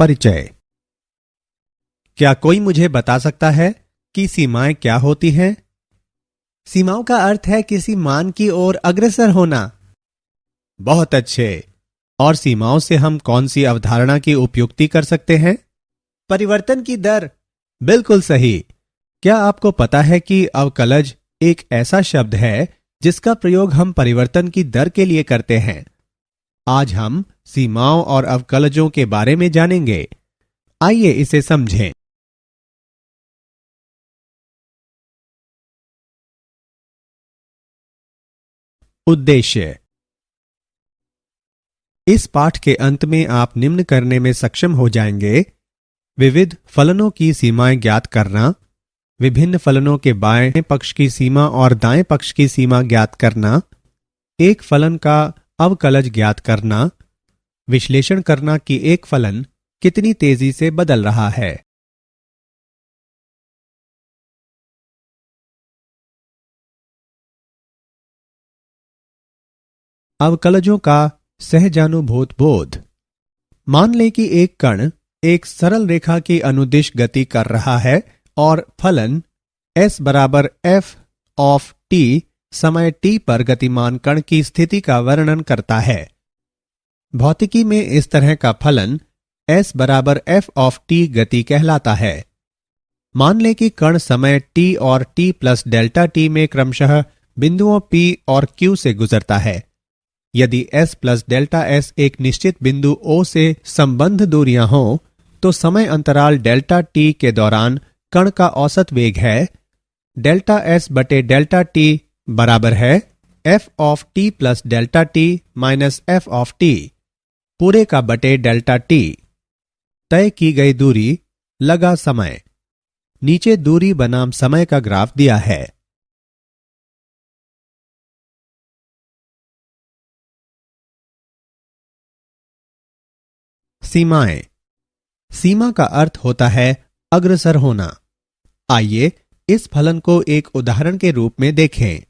परिचय। क्या कोई मुझे बता सकता है कि सीमाएं क्या होती हैं? सीमाओं का अर्थ है किसी मान की ओर अग्रसर होना। बहुत अच्छे। और सीमाओं से हम कौन सी अवधारणा की उपयुक्ति कर सकते हैं? परिवर्तन की दर। बिल्कुल सही। क्या आपको पता है कि अवकलज एक ऐसा शब्द है जिसका प्रयोग हम परिवर्तन की दर के लिए करते हैं? आज हम सीमाओं और अवकलजों के बारे में जानेंगे। आइए इसे समझें। उद्देश्य। इस पाठ के अंत में आप निम्न करने में सक्षम हो जाएंगे: विविध फलनों की सीमाएं ज्ञात करना, विभिन्न फलनों के बाएं पक्ष की सीमा और दाएं पक्ष की सीमा ज्ञात करना, एक फलन का अवकलज ज्ञात करना, विश्लेषण करना कि एक फलन कितनी तेजी से बदल रहा है। अवकलजों का सहजानुभूत बोध। मान लें कि एक कण एक सरल रेखा की अनुदिश गति कर रहा है और फलन s बराबर f ऑफ t समय t पर गतिमान कण की स्थिति का वर्णन करता है। भौतिकी में इस तरह का फलन s बराबर f ऑफ t गति कहलाता है। मान लें कि कण समय t और t प्लस डेल्टा t में क्रमशः बिंदुओं p और q से गुजरता है। यदि s प्लस डेल्टा s एक निश्चित बिंदु O से संबंध दूरियां हों, तो समय अंतराल डेल्टा t के दौरान कण का औसत वेग है डेल्टा s बटे डेल्टा t बराबर है f of t plus delta t minus f of t पूरे का बटे डेल्टा t। तय की गई दूरी लगा समय। नीचे दूरी बनाम समय का ग्राफ दिया है। सीमाएं। सीमा का अर्थ होता है अग्रसर होना। आइए इस फलन को एक उदाहरण के रूप में देखें।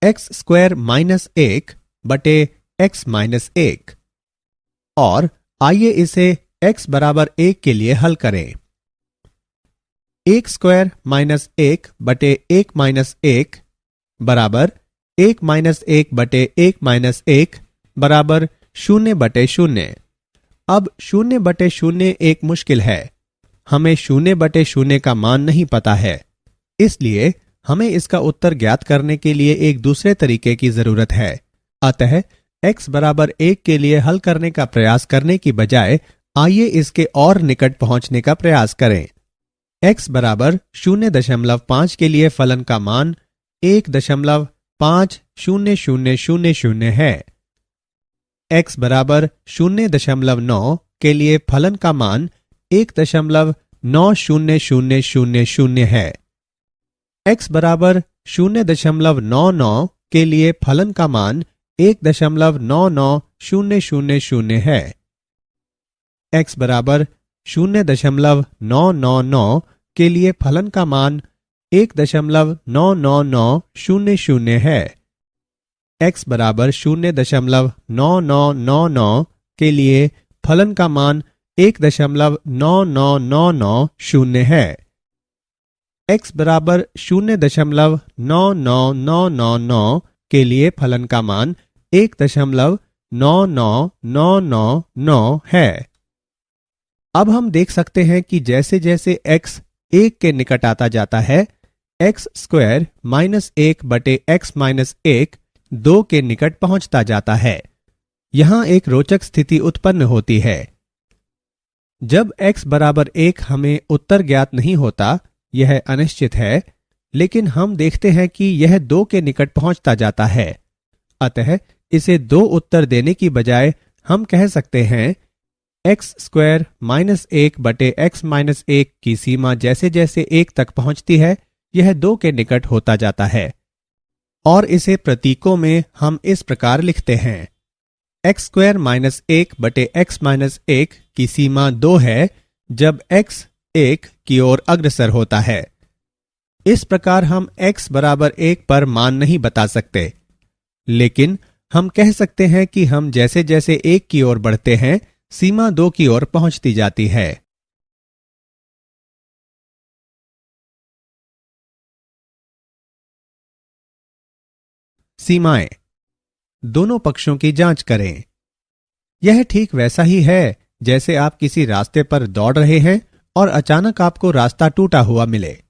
एक्स स्क्वायर माइनस 1 बटे एक्स माइनस 1। और आइए इसे x बराबर 1 के लिए हल करें। 1 स्क्वायर माइनस 1 बटे 1 माइनस 1 बराबर 1 माइनस 1 बटे 1 माइनस 1 बराबर 0 बटे 0। अब 0 बटे 0 एक मुश्किल है। हमें 0 बटे 0 का मान नहीं पता है, इसलिए हमें इसका उत्तर ज्ञात करने के लिए एक दूसरे तरीके की जरूरत है। अतः x बराबर 1 के लिए हल करने का प्रयास करने की बजाय आइए इसके और निकट पहुंचने का प्रयास करें। x बराबर 0.5 के लिए फलन का मान 1.50000 है। x बराबर 0.9 के लिए फलन का मान 1.90000 है। x बराबर 0.99 के लिए फलन का मान 1.99000 है। x बराबर 0.999 के लिए फलन का मान 1.99900 है। x बराबर 0.9999 के लिए फलन का मान 1.99990 है। x बराबर 0.99999 के लिए फलन का मान 1.99999 है। अब हम देख सकते हैं कि जैसे जैसे x 1 के निकट आता जाता है, एक्स स्क्वायर माइनस 1 बटे x माइनस 1 2 के निकट पहुंचता जाता है। यहां एक रोचक स्थिति उत्पन्न होती है। जब x बराबर 1 हमें उत्तर ज्ञात नहीं होता, यह अनिश्चित है, लेकिन हम देखते हैं कि यह 2 के निकट पहुंचता जाता है। अतः इसे 2 उत्तर देने की बजाय हम कह सकते हैं एक्स स्क्वायर माइनस 1 बटे x माइनस 1 की सीमा जैसे जैसे 1 तक पहुंचती है, यह 2 के निकट होता जाता है। और इसे प्रतीकों में हम इस प्रकार लिखते हैं। एक्स स्क्वायर माइनस 1 बटे x माइनस 1 की सीमा 2 है जब x 1 की ओर अग्रसर होता है। इस प्रकार हम x बराबर 1 पर मान नहीं बता सकते, लेकिन हम कह सकते हैं कि हम जैसे जैसे 1 की ओर बढ़ते हैं, सीमा 2 की ओर पहुंचती जाती है। सीमाएं। दोनों पक्षों की जांच करें। यह ठीक वैसा ही है जैसे आप किसी रास्ते पर दौड़ रहे हैं और अचानक आपको रास्ता टूटा हुआ मिले।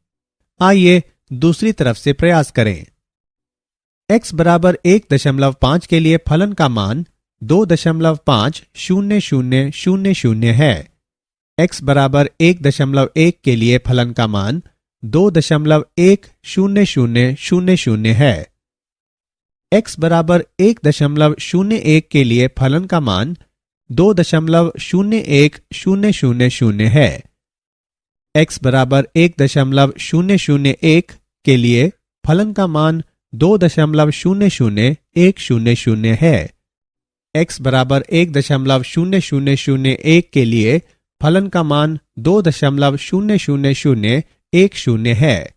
आइए दूसरी तरफ से प्रयास करें। x बराबर 1.5 के लिए फलन का मान 2.500000 है। x बराबर 1.1 के लिए फलन का मान 2.10000 है। x बराबर 1.01 के लिए फलन का मान 2.01000 है। x बराबर 1.001 के लिए फलन का मान 2.00010 है। x बराबर 1.00001 के लिए फलन का मान 2.00010 है।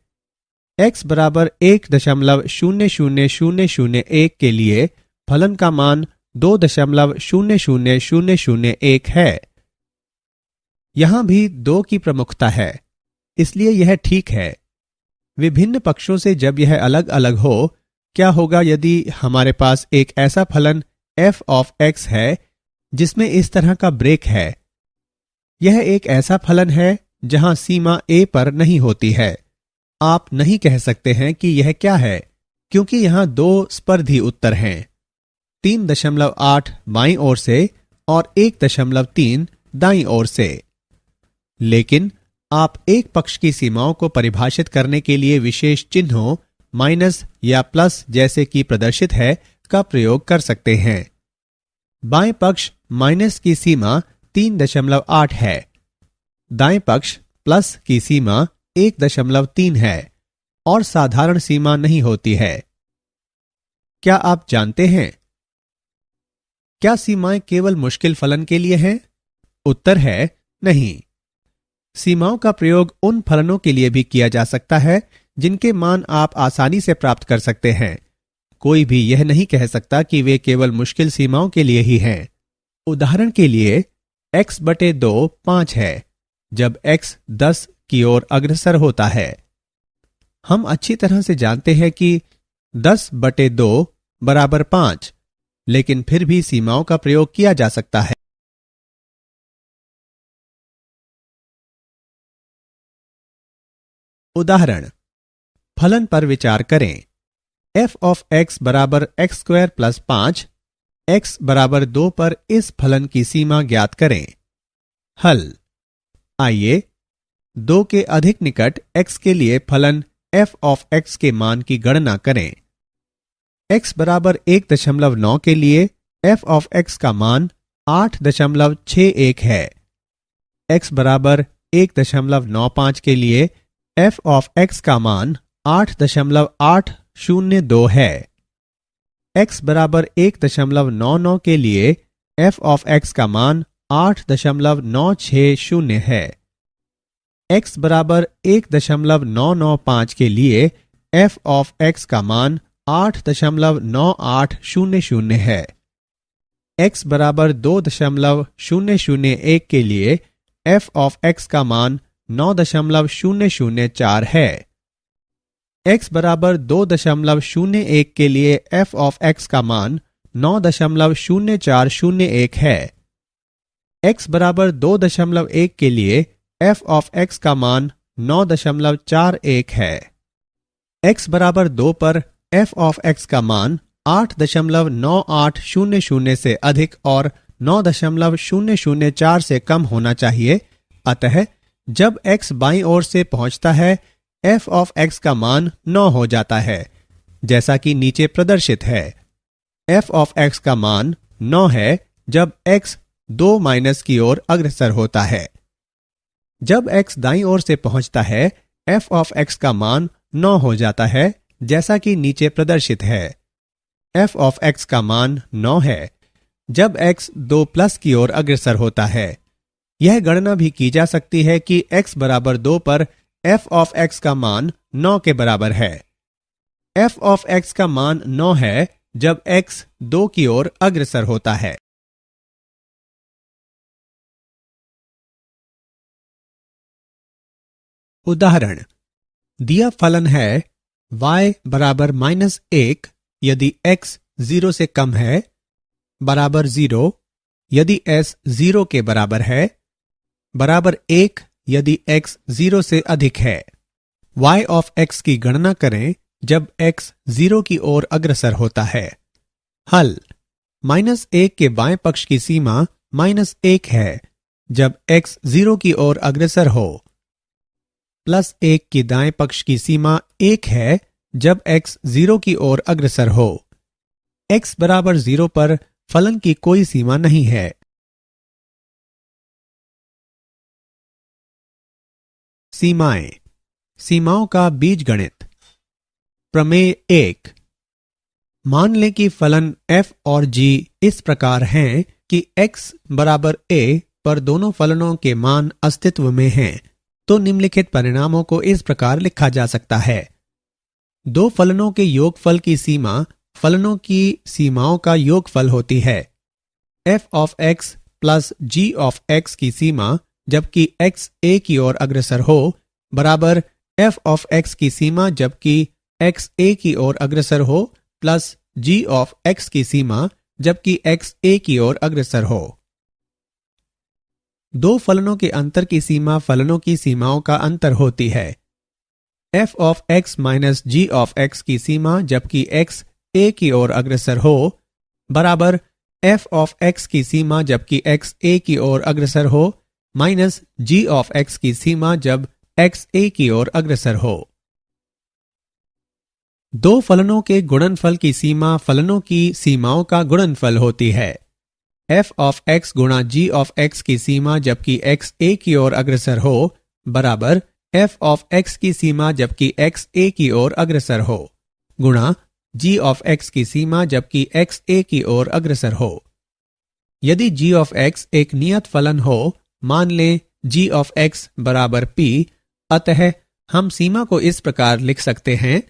x बराबर 1.00001 के लिए फलन का मान 2.00001 है। यहां भी 2 की प्रमुखता है, इसलिए यह ठीक है। विभिन्न पक्षों से जब यह अलग अलग हो, क्या होगा यदि हमारे पास एक ऐसा फलन f of x है जिसमें इस तरह का ब्रेक है। यह एक ऐसा फलन है जहां सीमा a पर नहीं होती है। आप नहीं कह सकते हैं कि यह क्या है, क्योंकि यहां 2 स्पर्धी उत्तर हैं, 3.8 बाईं ओर से और 1.3 दाईं ओर से। लेकिन आप एक पक्ष की सीमाओं को परिभाषित करने के लिए विशेष चिन्हों माइनस या प्लस जैसे कि प्रदर्शित है का प्रयोग कर सकते हैं। बाएं पक्ष माइनस की सीमा 3.8 है, दाएं पक्ष प्लस की सीमा 1.3 है और साधारण सीमा नहीं होती है। क्या आप जानते हैं, क्या सीमाएं केवल मुश्किल फलन के लिए हैं? उत्तर है नहीं। सीमाओं का प्रयोग उन फलनों के लिए भी किया जा सकता है जिनके मान आप आसानी से प्राप्त कर सकते हैं। कोई भी यह नहीं कह सकता कि वे केवल मुश्किल सीमाओं के लिए ही हैं। उदाहरण के लिए x/2 5 है जब x 10 की ओर अग्रसर होता है। हम अच्छी तरह से जानते हैं कि 10/2 बराबर 5, लेकिन फिर भी सीमाओं का प्रयोग किया जा सकता है। उदाहरण, फलन पर विचार करें। f of x बराबर x² + 5, x बराबर 2 पर इस फलन की सीमा ज्ञात करें। हल। आइए 2 के अधिक निकट x के लिए फलन f of x के मान की गणना करें। x बराबर 1.9 के लिए f of x का मान 8.61 है। x बराबर 1.95 के लिए f of x का मान 8.802 है। x बराबर 1.99 के लिए f of x का मान 8.960 है। x बराबर 1.995 के लिए f of x का मान 8.9800 है। x बराबर 2.001 के लिए f of x का मान 9.004 है। x बराबर 2.01 के लिए f of x का मान 9.0401 है। x बराबर 2.1 के लिए f of x का मान 9.41 है। x बराबर 2 पर f of x का मान 8.9800 से अधिक और 9.004 से कम होना चाहिए। अतः जब x बाईं ओर से पहुंचता है, f of x का मान 9 हो जाता है, जैसा कि नीचे प्रदर्शित है। f of x का मान 9 है जब x 2 माइनस की ओर अग्रसर होता है। जब x दाईं ओर से पहुंचता है, f of x का मान 9 हो जाता है, जैसा कि नीचे प्रदर्शित है। f of x का मान 9 है जब x 2 प्लस की ओर अग्रसर होता है। यह गणना भी की जा सकती है कि x बराबर 2 पर f of x का मान 9 के बराबर है। f of x का मान 9 है जब x 2 की ओर अग्रसर होता है। उदाहरण, दिया फलन है y बराबर -1 यदि x 0 से कम है, बराबर 0 यदि s 0 के बराबर है, बराबर 1 यदि x 0 से अधिक है। y ऑफ x की गणना करें जब x 0 की ओर अग्रसर होता है। हल, -1 के बाएं पक्ष की सीमा -1 है जब x 0 की ओर अग्रसर हो, +1 की दाएं पक्ष की सीमा 1 है जब x 0 की ओर अग्रसर हो। x बराबर 0 पर फलन की कोई सीमा नहीं है। सीमाएं, सीमाओं का बीजगणित। प्रमेय 1। मान लें कि फलन f और g इस प्रकार हैं कि x बराबर a पर दोनों फलनों के मान अस्तित्व में हैं, तो निम्नलिखित परिणामों को इस प्रकार लिखा जा सकता है। दो फलनों के योगफल की सीमा फलनों की सीमाओं का योगफल होती है। f of x plus g of x की सीमा जबकि x a की ओर अग्रसर हो, बराबर f ऑफ x की सीमा जबकि x a की ओर अग्रसर हो प्लस g ऑफ x की सीमा जबकि x a की ओर अग्रसर हो। दो फलनों के अंतर की सीमा फलनों की सीमाओं का अंतर होती है। f of x minus g of x की सीमा जबकि x a की ओर अग्रसर हो, बराबर f ऑफ x की सीमा जबकि x a की ओर अग्रसर हो माइनस g ऑफ x की सीमा जब x a की ओर अग्रसर हो। दो फलनों के गुणनफल की सीमा फलनों की सीमाओं का गुणनफल होती है। f ऑफ x गुणा g ऑफ x की सीमा जबकि x a की ओर अग्रसर हो, बराबर f ऑफ x की सीमा जबकि x a की ओर अग्रसर हो, गुणा g ऑफ x की सीमा जबकि x a की ओर अग्रसर हो। यदि g ऑफ x एक नियत फलन हो, मान लें g ऑफ x बराबर p, अतः हम सीमा को इस प्रकार लिख सकते हैं,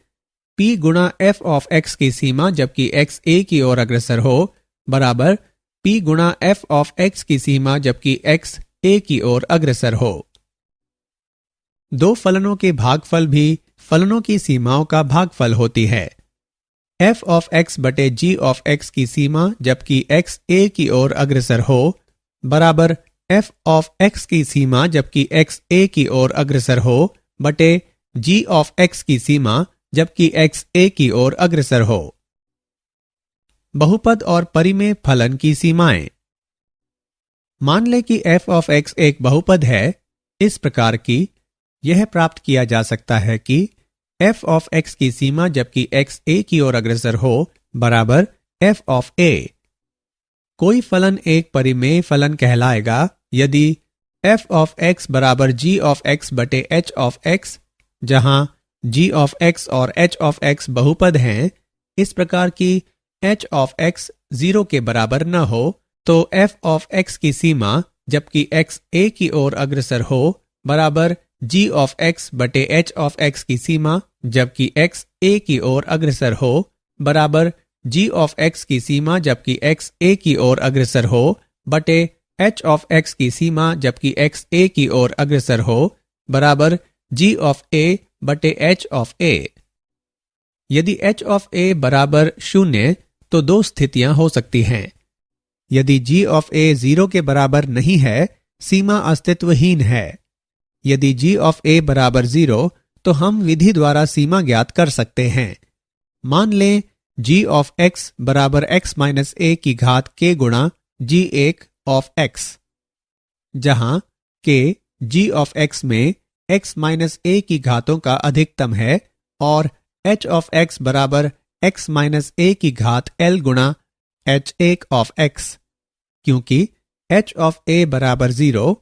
p गुणा f ऑफ x की सीमा जबकि x a की ओर अग्रसर हो, बराबर p गुणा f ऑफ x की सीमा जबकि x a की ओर अग्रसर हो। दो फलनों के भागफल भी फलनों की सीमाओं का भागफल होती है। f ऑफ x बटे g ऑफ x की सीमा जबकि x a की ओर अग्रसर हो, बराबर f ऑफ x की सीमा जबकि x a की ओर अग्रसर हो बटे g ऑफ x की सीमा जबकि x a की ओर अग्रसर हो। बहुपद और परिमेय फलन की सीमाएं। मान लें कि f ऑफ x एक बहुपद है, इस प्रकार की यह प्राप्त किया जा सकता है कि f ऑफ x की सीमा जबकि x a की ओर अग्रसर हो, बराबर f ऑफ a। कोई फलन एक परिमेय फलन कहलाएगा यदि f ऑफ x बराबर g ऑफ x बटे h ऑफ x, जहां g ऑफ x और h ऑफ x बहुपद हैं, इस प्रकार की h ऑफ x 0 के बराबर न हो, तो f ऑफ x की सीमा जबकि x a की ओर अग्रसर हो, बराबर g ऑफ x बटे h ऑफ x की सीमा जबकि x a की ओर अग्रसर हो, बराबर g ऑफ x की सीमा जबकि x a की ओर अग्रसर हो बटे h ऑफ x की सीमा जबकि x a की ओर अग्रसर हो, बराबर g ऑफ a बटे h ऑफ a। यदि h ऑफ a बराबर 0 तो दो स्थितियां हो सकती हैं। यदि g ऑफ a 0 के बराबर नहीं है, सीमा अस्तित्वहीन है। यदि g ऑफ a बराबर 0 तो हम विधि द्वारा सीमा ज्ञात कर सकते हैं। मान लें g ऑफ x बराबर x माइनस a की घात k गुणा g1 ऑफ x, जहां k g ऑफ x में x माइनस a की घातों का अधिकतम है और h ऑफ x बराबर x माइनस a की घात l गुणा h1 ऑफ x। क्योंकि h ऑफ a बराबर 0,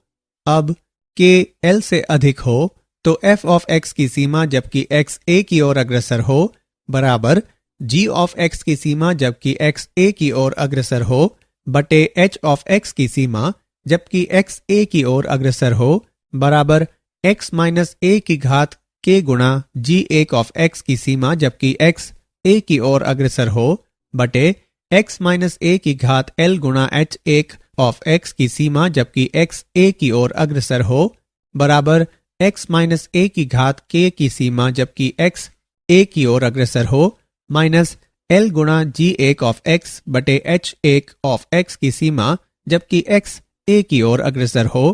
अब k l से अधिक हो तो f ऑफ x की सीमा जबकि x a की ओर अग्रसर हो, बराबर g ऑफ x की सीमा जबकि x a की ओर अग्रसर हो बटे h ऑफ x की सीमा जबकि x a की ओर अग्रसर हो, बराबर x माइनस a की घात k गुणा g1 ऑफ x की सीमा जबकि x a की ओर अग्रसर हो बटे x माइनस a की घात l गुणा h1 ऑफ x की सीमा जबकि x a की ओर अग्रसर हो, बराबर x माइनस a की घात k की सीमा जबकि x a की ओर अग्रसर हो माइनस l गुणा g1 ऑफ x बटे h1 ऑफ x की सीमा जबकि x a की ओर अग्रसर हो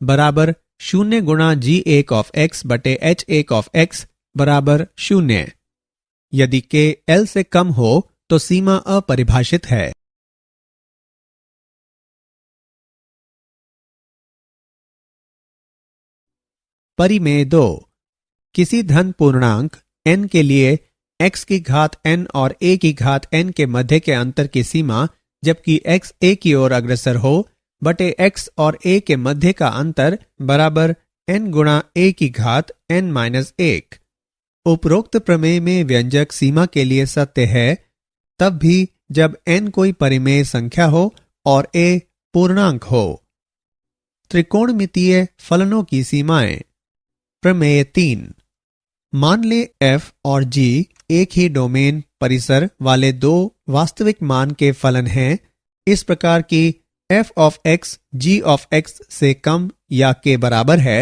बराबर 0 गुणा g1 ऑफ x बटे h1 ऑफ x बराबर 0। यदि k l से कम हो तो सीमा अपरिभाषित है। परिमेय 2। किसी धन पूर्णांक n के लिए x की घात n और a की घात n के मध्य के अंतर की सीमा जबकि x a की ओर अग्रसर हो बटे x और a के मध्य का अंतर बराबर n गुणा a की घात n माइनस 1। उपरोक्त प्रमेय में व्यंजक सीमा के लिए सत्य है तब भी जब n कोई परिमेय संख्या हो और a पूर्णांक हो। त्रिकोणमितीय फलनों की सीमाएं। प्रमेय 3। मान ले f और g एक ही डोमेन परिसर वाले दो वास्तविक मान के फलन हैं इस प्रकार कि f of x g of x से कम या के बराबर है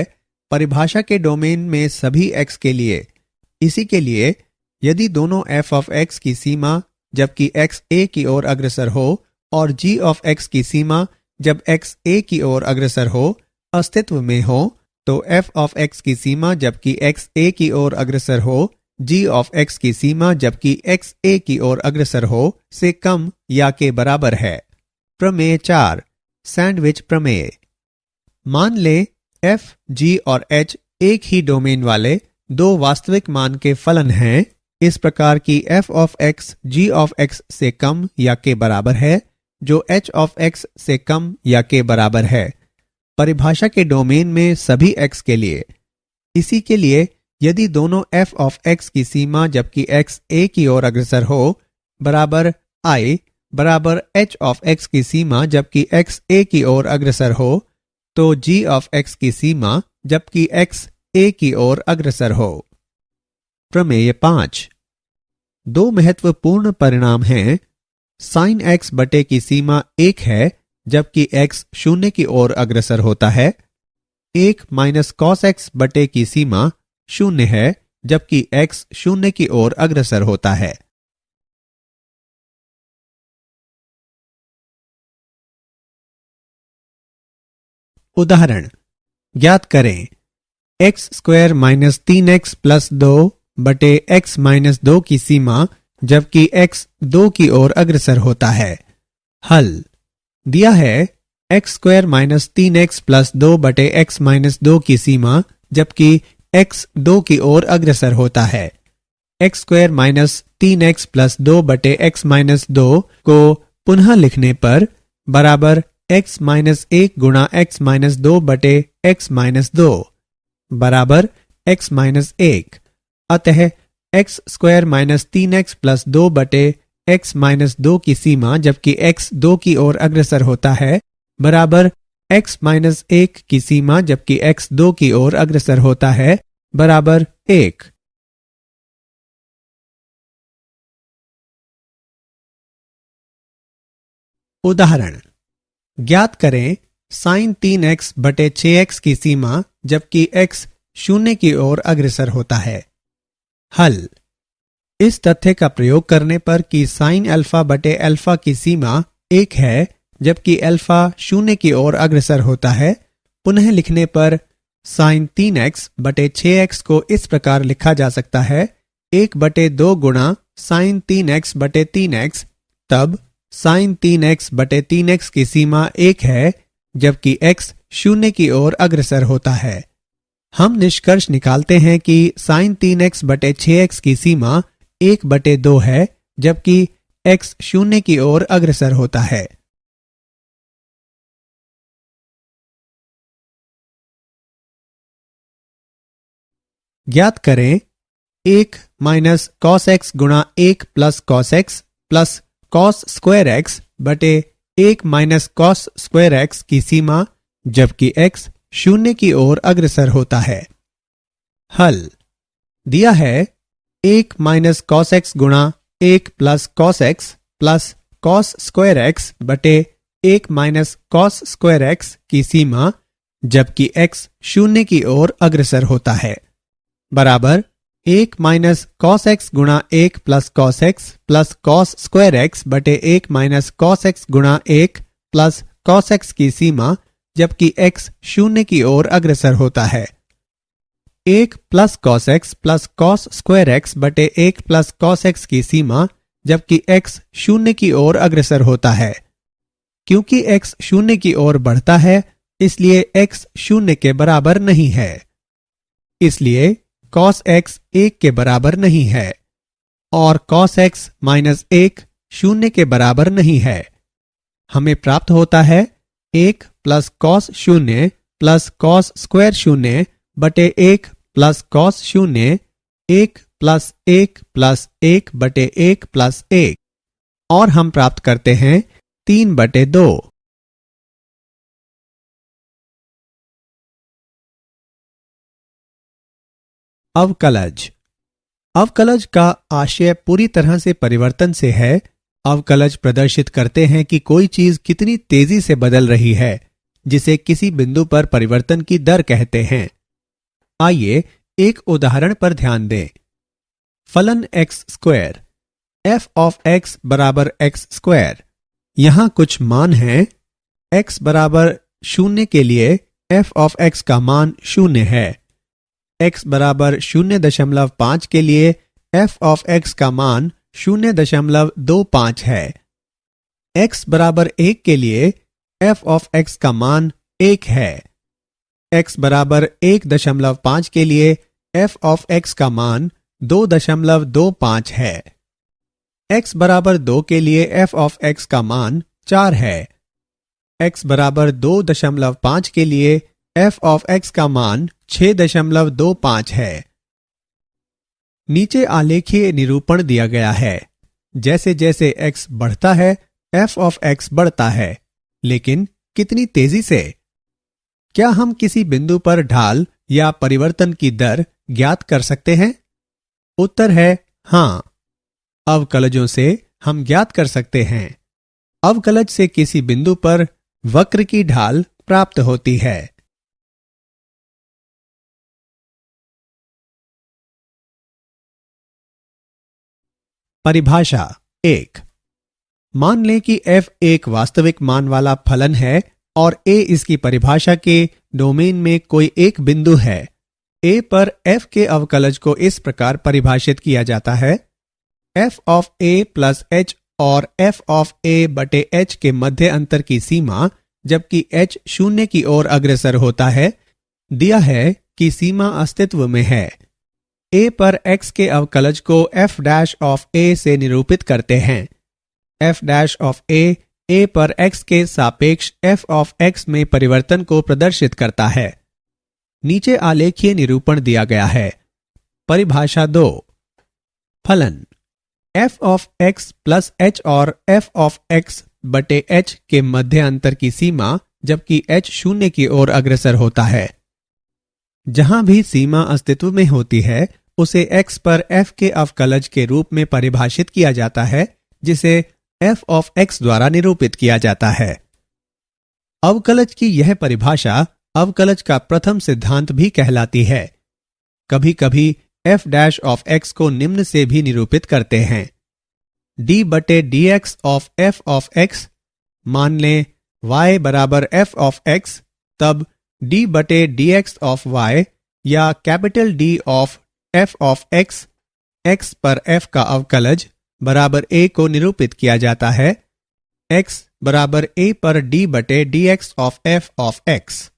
परिभाषा के डोमेन में सभी x के लिए। इसी के लिए यदि दोनों f ऑफ x की सीमा जबकि x a की ओर अग्रसर हो और g ऑफ x की सीमा जब x a की ओर अग्रसर हो अस्तित्व में हो तो f ऑफ x की सीमा जबकि x a की ओर अग्रसर हो g ऑफ x की सीमा जबकि x a की ओर अग्रसर हो से कम या के बराबर है। प्रमेय 4। सैंडविच प्रमेय। मान ले f g और h एक ही डोमेन वाले दो वास्तविक मान के फलन हैं इस प्रकार की f of x g of x से कम या के बराबर है जो h ऑफ x से कम या के बराबर है परिभाषा के डोमेन में सभी x के लिए। इसी के लिए यदि दोनों f ऑफ x की सीमा जबकि x a की ओर अग्रसर हो बराबर I बराबर h ऑफ x की सीमा जबकि x a की ओर अग्रसर हो तो g ऑफ x की सीमा जबकि x a की ओर अग्रसर हो। प्रमेय 5। दो महत्वपूर्ण परिणाम हैं। साइन x बटे की सीमा 1 है जबकि x 0 की ओर अग्रसर होता है। 1 माइनस कॉस x बटे की सीमा 0 है जबकि x 0 की ओर अग्रसर होता है। उदाहरण ज्ञात करें x square minus 3x plus 2 बटे x माइनस 2 की सीमा जबकि x 2 की ओर अग्रसर होता है। हल दिया है x square minus 3x plus 2 बटे x माइनस 2 की सीमा जबकि x 2 की ओर अग्रसर होता है। x square minus 3x plus 2 बटे x माइनस 2 को पुनः लिखने पर बराबर x माइनस 1 गुणा x माइनस 2 बटे x माइनस 2 बराबर x माइनस 1। अतः x square minus 3x plus 2 बटे x माइनस 2 की सीमा जबकि x 2 की ओर अग्रसर होता है बराबर x माइनस 1 की सीमा जबकि x 2 की ओर अग्रसर होता है बराबर 1। उदाहरण ज्ञात करें साइन 3x बटे 6x की सीमा जबकि x 0 की ओर अग्रसर होता है। हल इस तथ्य का प्रयोग करने पर कि साइन अल्फा बटे अल्फा की सीमा 1 है जबकि अल्फा 0 की ओर अग्रसर होता है पुनः लिखने पर साइन 3x बटे 6x को इस प्रकार लिखा जा सकता है 1 बटे 2 गुणा साइन 3x बटे 3x तब साइन 3x बटे 3x की सीमा 1 है जबकि x 0 की ओर अग्रसर होता है। हम निष्कर्ष निकालते हैं कि साइन 3x बटे 6x की सीमा 1 बटे 2 है जबकि x 0 की ओर अग्रसर होता है। ज्ञात करें 1 माइनस कॉस x गुणा 1 plus cos x plus cos square x बटे 1 माइनस कॉस स्क्वायर x की सीमा जबकि x 0 की ओर अग्रसर होता है। हल दिया है 1 माइनस कॉस x गुणा 1 plus cos x plus cos square x बटे 1 माइनस कॉस स्क्वायर x की सीमा जबकि x शून्य की ओर अग्रसर होता है, बराबर 1 माइनस कॉस एक्स गुणा 1 plus cos x plus cos square x बटे 1 माइनस कॉस एक्स गुणा 1 प्लस कॉस एक्स की सीमा जबकि x शून्य की ओर अग्रसर होता है। 1 plus cos x plus cos square x बटे 1 प्लस कॉस एक्स की सीमा जबकि x शून्य की ओर अग्रसर होता है। क्योंकि x शून्य की ओर बढ़ता है इसलिए x शून्य के बराबर नहीं है, इसलिए cos x 1 के बराबर नहीं है और cos x माइनस 1 शून्य के बराबर नहीं है। हमें प्राप्त होता है 1 प्लस कॉस शून्य प्लस कॉस स्क्वायर शून्य बटे 1 प्लस कॉस शून्य 1 प्लस 1 प्लस 1 बटे 1 प्लस 1 और हम प्राप्त करते हैं 3 बटे 2। अवकलज। अवकलज का आशय पूरी तरह से परिवर्तन से है। अवकलज प्रदर्शित करते हैं कि कोई चीज कितनी तेजी से बदल रही है, जिसे किसी बिंदु पर परिवर्तन की दर कहते हैं। आइए एक उदाहरण पर ध्यान दें। फलन x square F of x बराबर एक्स स्क्वायर। यहां कुछ मान हैं। एक्स बराबर 0 के लिए एफ ऑफ एक्स का मान 0 है। एक्स बराबर 0.5 के लिए एफ ऑफ एक्स का मान 0.25 है। एक्स बराबर 1 के लिए एफ ऑफ एक्स का मान 1 है। एक्स बराबर 1.5 के लिए एफ ऑफ एक्स का मान 2.25 है। एक्स बराबर 2 के लिए एफ ऑफ एक्स का मान 4 है। एक्स बराबर 2.5 के लिए एफ ऑफ एक्स का मान 6.25 है। नीचे आलेखीय निरूपण दिया गया है। जैसे जैसे x बढ़ता है f ऑफ x बढ़ता है, लेकिन कितनी तेजी से? क्या हम किसी बिंदु पर ढाल या परिवर्तन की दर ज्ञात कर सकते हैं? उत्तर है हां। अवकलजों से हम ज्ञात कर सकते हैं। अवकलज से किसी बिंदु पर वक्र की ढाल प्राप्त होती है। परिभाषा 1। मान लें कि f एक वास्तविक मान वाला फलन है और a इसकी परिभाषा के डोमेन में कोई एक बिंदु है। a पर f के अवकलज को इस प्रकार परिभाषित किया जाता है। f of a plus h और f ऑफ a बटे h के मध्य अंतर की सीमा जबकि h 0 की ओर अग्रसर होता है दिया है कि सीमा अस्तित्व में है। a पर x के अवकलज को f डैश ऑफ a से निरूपित करते हैं। f डैश ऑफ a पर x के सापेक्ष f ऑफ x में परिवर्तन को प्रदर्शित करता है। नीचे आलेखीय निरूपण दिया गया है। परिभाषा 2। फलन f of x plus h और f ऑफ x बटे h के मध्य अंतर की सीमा जबकि h 0 की ओर अग्रसर होता है। जहां भी सीमा अस्तित्व में होती है उसे x पर f के अवकलज के रूप में परिभाषित किया जाता है, जिसे f ऑफ x द्वारा निरूपित किया जाता है। अवकलज की यह परिभाषा अवकलज का प्रथम सिद्धांत भी कहलाती है। कभी कभी f डैश ऑफ x को निम्न से भी निरूपित करते हैं। d बटे dx of f of x। मान लें y बराबर f ऑफ x, तब d बटे dx ऑफ y या capital D of f of x, x पर f का अवकलज बराबर a को निरूपित किया जाता है। x बराबर a पर d बटे dx of f of x।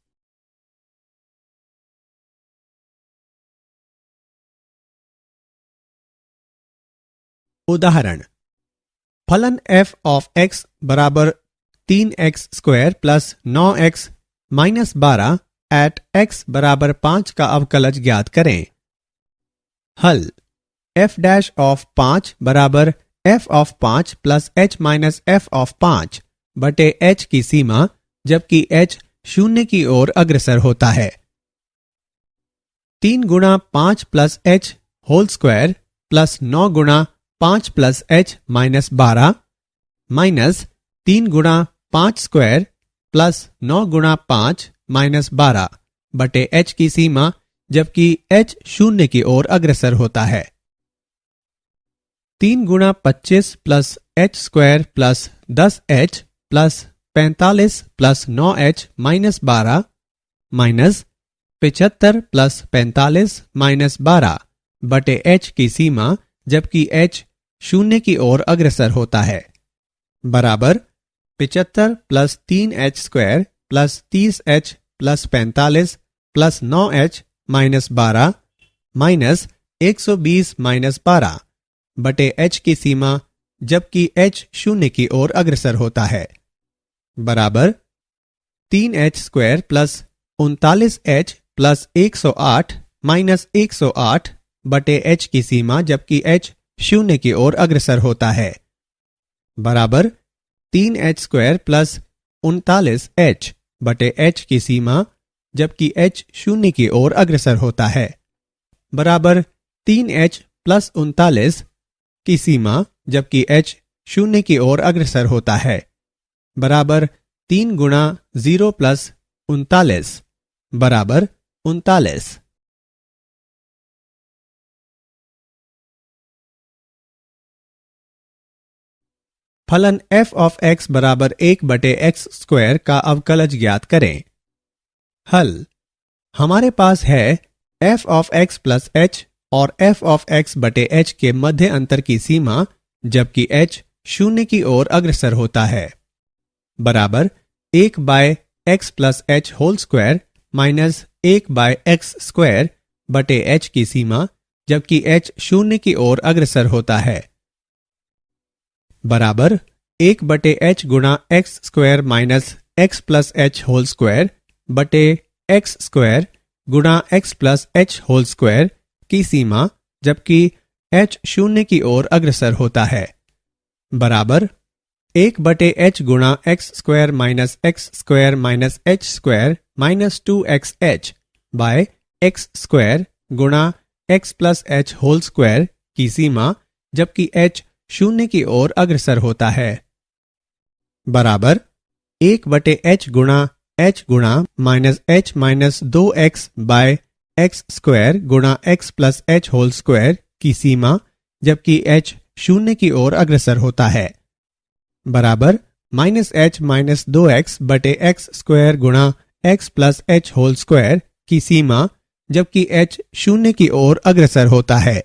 उदाहरण। फलन f ऑफ x बराबर 3x square plus 9x minus 12 at x बराबर 5 का अवकलज ज्ञात करें। हल। f डैश ऑफ 5 बराबर f of 5 plus h minus f of 5 बटे h की सीमा जबकि h 0 की ओर अग्रसर होता है। 3 गुणा 5 plus h whole square plus 9 गुणा 5 प्लस h माइनस 12 माइनस 3 गुणा 5 स्क्वायर प्लस 9 गुणा 5 -12 बटे h की सीमा जबकि h शून्य की ओर अग्रसर होता है। 3 गुणा 25 plus h square plus 10h plus 45 plus 9h minus 12 minus 75 plus 45 minus 12 बटे h की सीमा जबकि h शून्य की ओर अग्रसर होता है बराबर 75 plus 3h square plus 30h plus 45 plus 9h minus 12 minus 120 minus 12 बटे h की सीमा जबकि h शून्य की ओर अग्रसर होता है बराबर 3h square plus 39h plus 108 minus 108 बटे h की सीमा जबकि h शून्य की ओर अग्रसर होता है बराबर 3h स्क्वायर प्लस 39h बटे h की सीमा जबकि h शून्य की ओर अग्रसर होता है बराबर 3h प्लस 39 की सीमा जबकि h शून्य की ओर अग्रसर होता है बराबर 3 गुणा 0 प्लस 39 बराबर 39। फलन f ऑफ x बराबर 1 बटे x स्क्वायर का अवकलज ज्ञात करें। हल हमारे पास है f of x plus h और f ऑफ x बटे h के मध्य अंतर की सीमा जबकि h शून्य की ओर अग्रसर होता है बराबर 1 by x plus h whole square minus 1 by x square बटे h की सीमा जबकि h शून्य की ओर अग्रसर होता है बराबर 1 बटे h गुणा x square minus x plus h whole square बटे x स्क्वायर गुणा x plus h whole square की सीमा जबकि h शून्य की ओर अग्रसर होता है बराबर 1 बटे h गुणा x square minus x square minus h square minus 2xh by x square गुणा x plus h whole square की सीमा जबकि h शून्य की ओर अग्रसर होता है बराबर 1 बटे h गुणा minus h minus 2x by x square गुणा x plus h whole square की सीमा जबकि h शून्य की ओर अग्रसर होता है बराबर माइनस h माइनस 2x बटे x स्क्वायर गुणा x plus h whole square की सीमा जबकि h शून्य की ओर अग्रसर होता है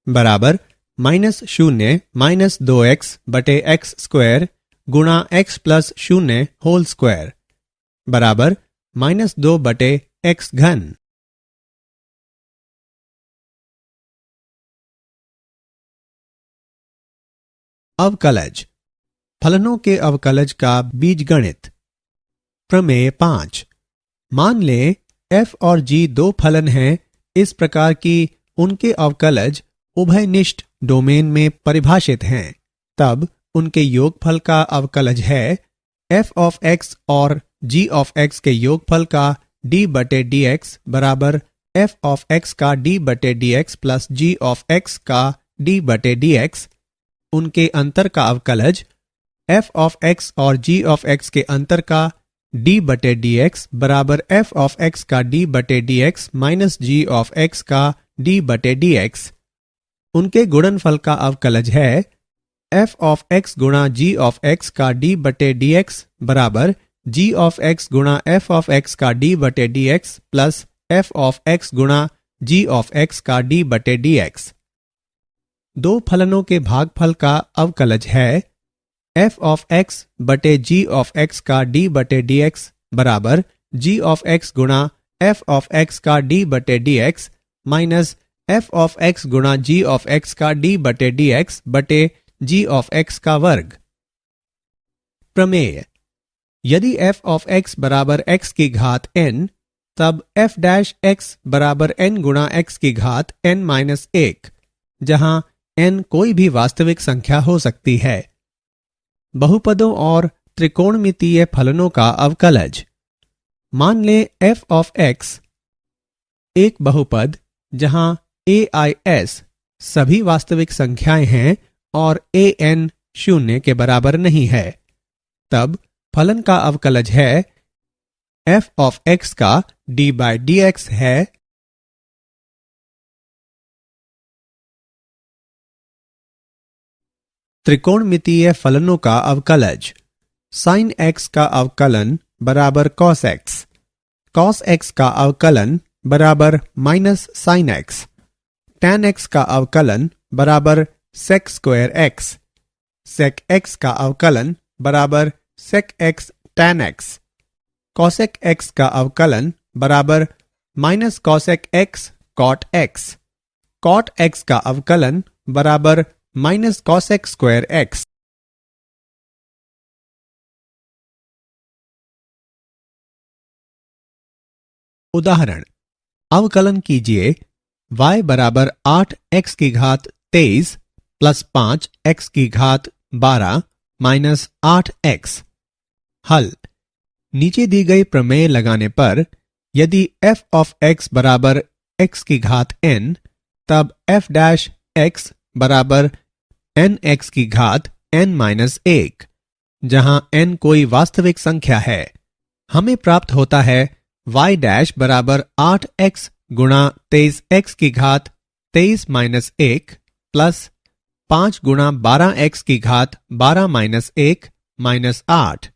बराबर माइनस 0 माइनस 2x बटे x स्क्वायर गुणा x प्लस 0 होल स्क्वायर बराबर माइनस 2 बटे x घन। अवकलज फलनों के अवकलज का बीजगणित। प्रमेय 5 मान लें f और g दो फलन हैं इस प्रकार कि उनके अवकलज उभयनिष्ठ डोमेन में परिभाषित हैं तब उनके योगफल का अवकलज है f ऑफ x और g ऑफ x के योगफल का d बटे dx बराबर f ऑफ x का d बटे dx plus g of x का d बटे dx। उनके अंतर का अवकलज f ऑफ x और g ऑफ x के अंतर का d बटे dx बराबर f ऑफ x का d बटे dx minus g of x का d बटे dx। उनके गुणनफल का अवकलज है f ऑफ x गुणा g ऑफ x का d बटे dx बराबर g ऑफ x गुणा f ऑफ x का d बटे dx plus f of x गुणा g ऑफ x का d बटे dx। दो फलनों के भागफल का अवकलज है f ऑफ x बटे g ऑफ x का d बटे dx बराबर g ऑफ x गुणा f ऑफ x का d बटे dx minus f of x गुणा g ऑफ x का d बटे dx बटे g ऑफ x का वर्ग। प्रमेय यदि f ऑफ x बराबर x की घात n तब f डैश x बराबर n गुणा x की घात n माइनस 1 जहां n कोई भी वास्तविक संख्या हो सकती है। बहुपदों और त्रिकोणमितीय फलनों का अवकलज। मान लें f ऑफ x एक बहुपद जहां AIS सभी वास्तविक संख्याएं हैं और AN शून्य के बराबर नहीं है तब फलन का अवकलज है f ऑफ x का d बाय dx है त्रिकोणमितीय फलनों का अवकलज। साइन x का अवकलन बराबर cos x, cos x का अवकलन बराबर minus sine x, tan x का अवकलन बराबर sec square x, sec x का अवकलन बराबर sec x tan x, cosec x का अवकलन बराबर minus cosec x cot x, cot x का अवकलन बराबर माइनस cosec स्क्वायर x। उदाहरण, अवकलन कीजिए y बराबर 8x की घात 23 प्लस 5x की घात 12 माइनस 8x। हल, नीचे दी गई प्रमेय लगाने पर यदि f ऑफ x बराबर x की घात n, तब f डैश x बराबर nx की घात n माइनस 1, जहां n कोई वास्तविक संख्या है, हमें प्राप्त होता है y डैश बराबर 8x गुणा 23x की घात 23 माइनस 1 प्लस 5 गुणा 12x की घात 12 माइनस 1 माइनस 8,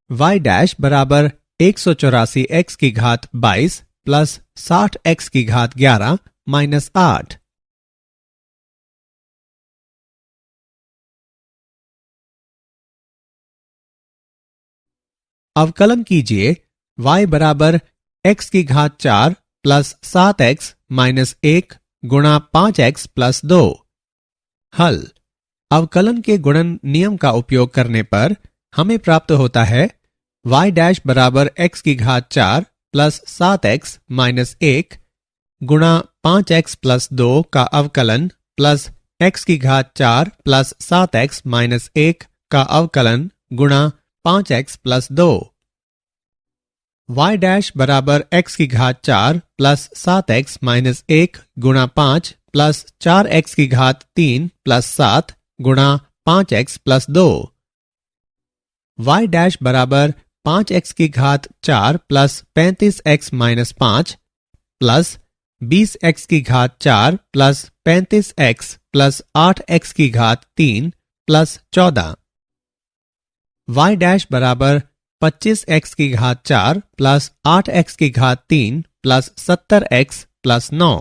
y डैश बराबर 184x की घात 22 प्लस 60x की घात 11 माइनस 8। अवकलन कीजिए y बराबर x की घात 4 प्लस 7x माइनस 1 गुणा 5x प्लस 2। हल, अवकलन के गुणन नियम का उपयोग करने पर हमें प्राप्त होता है y डैश बराबर x की घात 4 प्लस 7x माइनस 1 गुणा 5x प्लस 2 का अवकलन प्लस x की घात 4 प्लस 7x माइनस 1 का अवकलन गुणा 5x प्लस 2। y डैश बराबर x की घात 4 प्लस 7x माइनस 1 गुणा 5 प्लस 4x की घात 3 प्लस 7 गुणा 5x प्लस 2। y डैश बराबर 5x की घात 4 plus 35x minus 5 plus 20x की घात 4 प्लस 35x प्लस 8x की घात 3 प्लस 14। y डैश बराबर 25x की घात 4 प्लस 8x की घात 3 प्लस 70x प्लस 9।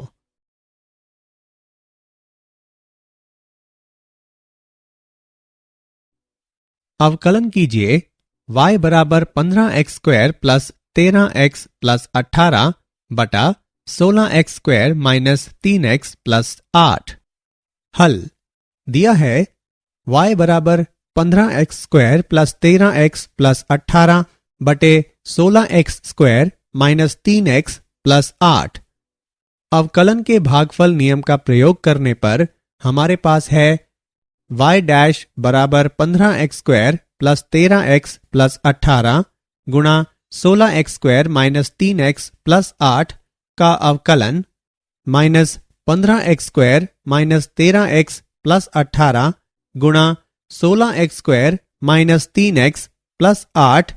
अवकलन कीजिए y बराबर 15x square plus 13x plus 18 बटा 16x square minus 3x plus 8। हल, दिया है y बराबर 15x square plus 13x plus 18 बटे 16x square minus 3x plus 8। अवकलन के भागफल नियम का प्रयोग करने पर हमारे पास है y डैश बराबर 15x square plus 13x plus 18 गुणा 16x square minus 3x plus 8 का अवकलन minus 15x square minus 13x plus 18 गुणा 16x square minus 3x plus 8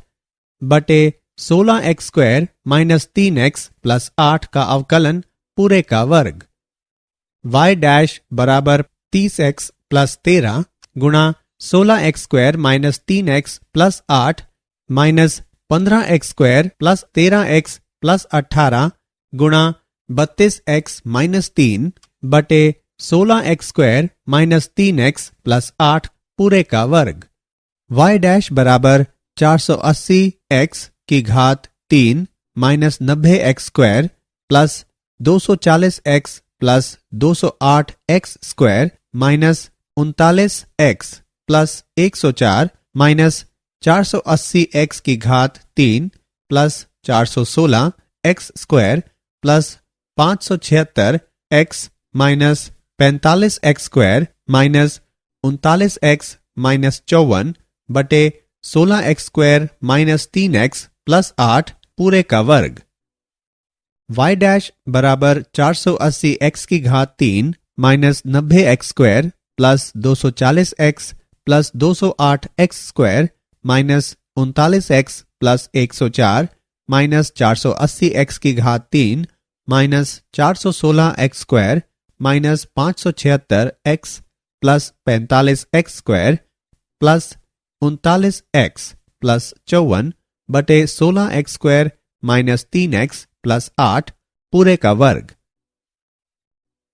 बटे 16x square minus 3x plus 8 का अवकलन पूरे का वर्ग। y डैश बराबर 30x प्लस 13 गुणा 16x square minus 3x plus 8 minus 15x square plus 13x plus 18 गुणा 32x माइनस 3 बटे 16x square minus 3x plus 8 पूरे का वर्ग। y डैश बराबर 480x की घात 3 minus 90x square plus 240x plus 208x square minus 39x plus 104 minus 480x की घात 3 plus 416x square plus 576x minus 45x square minus 39x minus 54 बटे 16x square minus 3x plus 8 पूरे का वर्ग। y dash बराबर 480x की घात 3 minus 90x square plus 240x plus 208x square minus 39x plus 104 minus 480 x की घात 3 minus 416 x square minus 576 x plus 45 x square plus 39 x plus 54 बटे 16 x square minus 3 x plus 8 पूरे का वर्ग।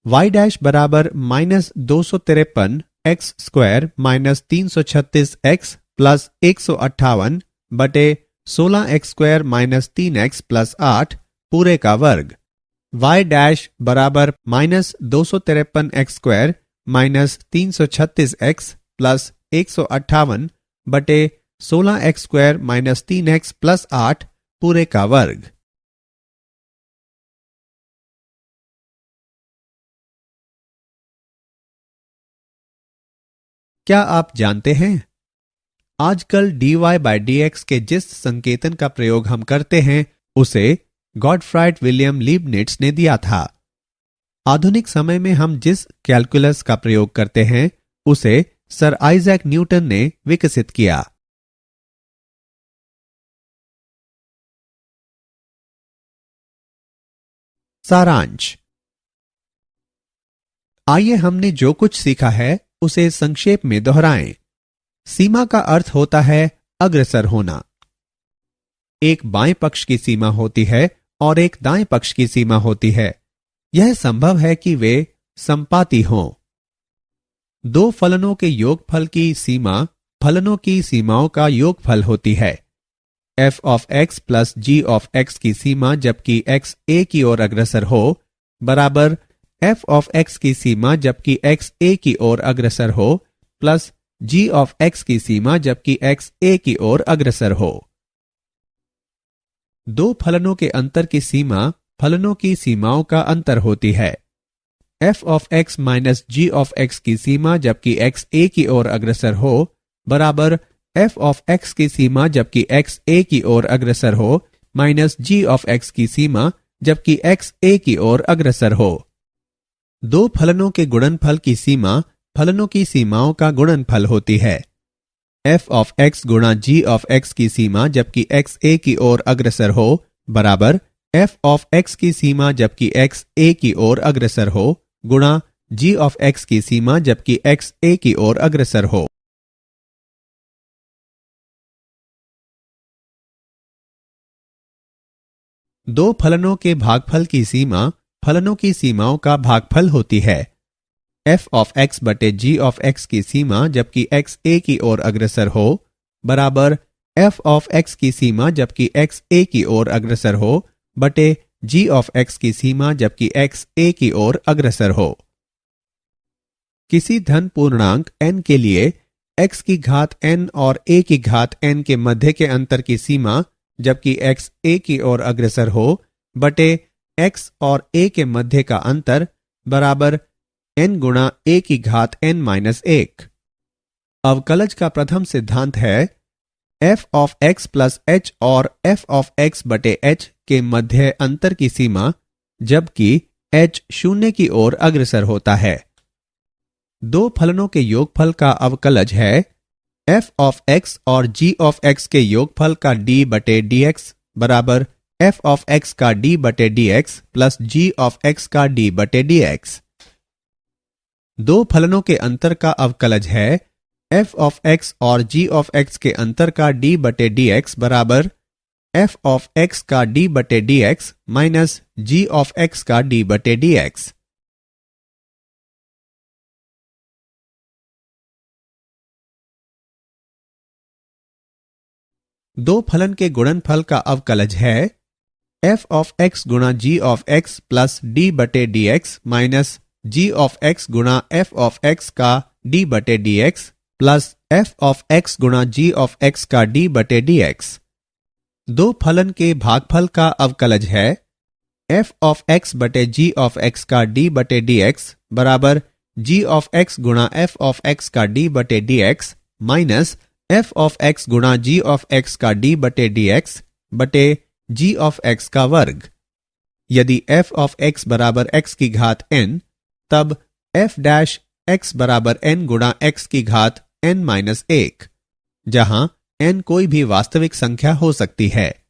y dash बराबर minus 253 x square minus 336 x plus 158 बटे 16 x square minus 3 x plus 8 पूरे का वर्ग। y डैश बराबर minus 253 x square minus 336 x plus 158 बटे 16 x square minus 3 x plus 8 पूरे का वर्ग। क्या आप जानते हैं आजकल dy बाय dx के जिस संकेतन का प्रयोग हम करते हैं उसे गॉडफ्राइड विलियम लीबनिट्ज ने दिया था। आधुनिक समय में हम जिस कैलकुलस का प्रयोग करते हैं उसे सर आइजैक न्यूटन ने विकसित किया। सारांश। आइए हमने जो कुछ सीखा है उसे संक्षेप में दोहराएं। सीमा का अर्थ होता है अग्रसर होना। एक बाएं पक्ष की सीमा होती है और एक दाएं पक्ष की सीमा होती है। यह संभव है कि वे संपाती हों। दो फलनों के योगफल की सीमा फलनों की सीमाओं का योगफल होती है। f of x plus g of x की सीमा जबकि x a की ओर अग्रसर हो बराबर f ऑफ x की सीमा जबकि x a की ओर अग्रसर हो प्लस g ऑफ x की सीमा जबकि x a की ओर अग्रसर हो। दो फलनों के अंतर की सीमा फलनों की सीमाओं का अंतर होती है। f of x minus g of x की सीमा जबकि x a की ओर अग्रसर हो बराबर f ऑफ x की सीमा जबकि x a की ओर अग्रसर हो माइनस g ऑफ x की सीमा जबकि x a की ओर अग्रसर हो। दो फलनों के गुणनफल की सीमा फलनों की सीमाओं का गुणनफल होती है। f ऑफ x गुणा g ऑफ x की सीमा जबकि x a की ओर अग्रसर हो बराबर f ऑफ x की सीमा जबकि x a की ओर अग्रसर हो गुणा g ऑफ x की सीमा जबकि x a की ओर अग्रसर हो। दो फलनों के भागफल की सीमा फलनों की सीमाओं का भागफल होती है। f ऑफ x बटे g ऑफ x की सीमा जबकि x a की ओर अग्रसर हो बराबर f ऑफ x की सीमा जबकि x a की ओर अग्रसर हो बटे g ऑफ x की सीमा जबकि x a की ओर अग्रसर हो। किसी धन पूर्णांक n के लिए x की घात n और a की घात n के मध्य के अंतर की सीमा जबकि x a की ओर अग्रसर हो बटे x और a के मध्य का अंतर बराबर n गुणा a की घात n माइनस 1। अवकलज का प्रथम सिद्धांत है f of x plus h और f ऑफ x बटे h के मध्य अंतर की सीमा जबकि h शून्य की ओर अग्रसर होता है। दो फलनों के योगफल का अवकलज है f ऑफ x और g ऑफ x के योगफल का d बटे dx बराबर f ऑफ x का d बटे dx plus g of x का d बटे dx। दो फलनों के अंतर का अवकलज है f ऑफ x और g ऑफ x के अंतर का d बटे dx बराबर f ऑफ x का d बटे dx minus g of x का d बटे dx। दो फलन के गुणनफल का अवकलज है f ऑफ x गुणा g of x plus d बटे dx minus g of x गुणा f ऑफ x का d बटे dx plus f of x गुणा g ऑफ x का d बटे dx। दो फलन के भागफल का अवकलज है f ऑफ x बटे g ऑफ x का d बटे dx बराबर g ऑफ x गुणा f ऑफ x का d बटे dx minus f of x गुणा g ऑफ x का d बटे dx बटे g ऑफ x का वर्ग। यदि f ऑफ x बराबर x की घात n तब f डैश x बराबर n गुणा x की घात n माइनस 1 जहां n कोई भी वास्तविक संख्या हो सकती है।